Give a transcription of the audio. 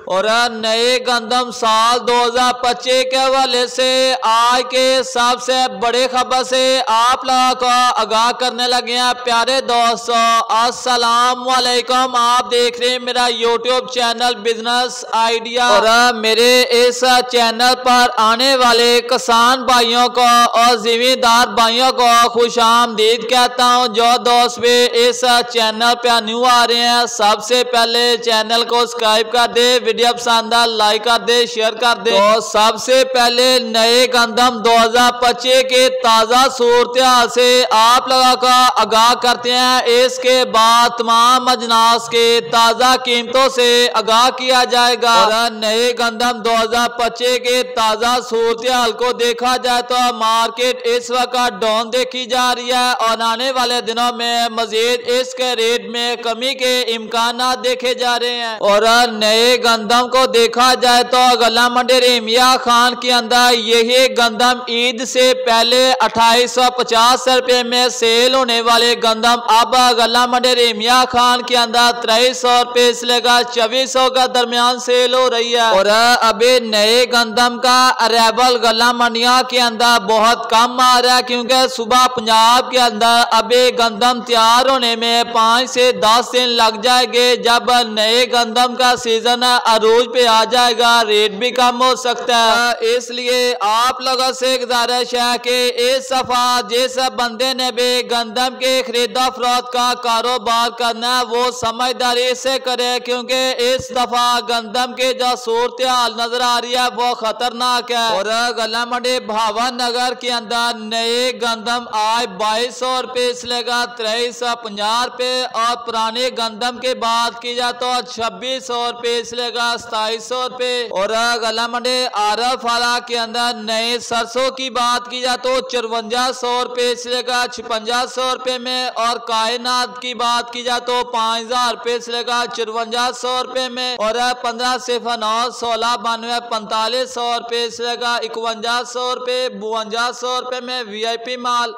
और नए गंदम साल 2025 के हवाले से आज के सबसे बड़े खबर से आप लोगों को आगाह करने लगे हैं। प्यारे दोस्तों, अस्सलाम वालेकुम। आप देख रहे हैं मेरा यूट्यूब चैनल बिजनेस आइडिया और मेरे इस चैनल पर आने वाले किसान भाइयों को और जिम्मेदार भाइयों को खुशामदीद कहता हूं। जो दोस्त भी इस चैनल पर न्यू आ रहे हैं, सबसे पहले चैनल को सब्सक्राइब कर दे, वीडियो पसंद है लाइक कर दे, शेयर कर दे। तो सबसे पहले नए गंदम 2025 के ताजा सूरत से आप लोगों का आगाह करते हैं। इसके बाद तमाम अजनास के ताजा कीमतों से आगाह किया जाएगा। और नए गंदम 2025 के ताजा सूरत हाल को देखा जाए तो मार्केट इस वक्त डाउन देखी जा रही है और आने वाले दिनों में मजीद इसके रेट में कमी के इम्कान देखे जा रहे हैं। और नए गंदम को देखा जाए तो गला मंडी रेमिया खान के अंदर यही गंदम ईद से पहले 2850 रुपए में सेल होने वाले गंदम अब गला मंडी रेमिया खान के अंदर 2300 रुपए से लेकर 2400 का दरमियान सेल हो रही है। और अभी नए गंदम का अरेबल गला मंडिया के अंदर बहुत कम आ रहा है, क्योंकि सुबह पंजाब के अंदर अभी गंदम तैयार होने में 5 से 10 दिन लग जाएंगे। जब नए गंदम का सीजन अरूज पे आ जाएगा, रेट भी कम हो सकता है। इसलिए आप लोगों से गुजारिश है कि इस दफा जिस बंदे ने भी गंदम के खरीदा फरोख्त का कारोबार करना है वो समझदारी से करे, क्योंकि इस दफा गंदम के जो सूरत हाल नजर आ रही है वो खतरनाक है। और गला मंडी भावन नगर के अंदर नए गंदम आज 2200 रुपए से लेकर 2350 रुपए और पुराने गंदम के बात की जाए तो 2600 रुपए से लेकर 2700 रुपए। और गला मंडी आरफ वाला के अंदर नए सरसों की बात की जाए तो 5400 रुपए से लेकर 5600 रुपए में। और कायनात की बात की जाए तो 5000 रुपए से लेकर 5400 रुपए में। और 15 सिफर 9 16 92 4500 रुपए से लेकर 5100 रुपए 5200 रुपए में VIP माल।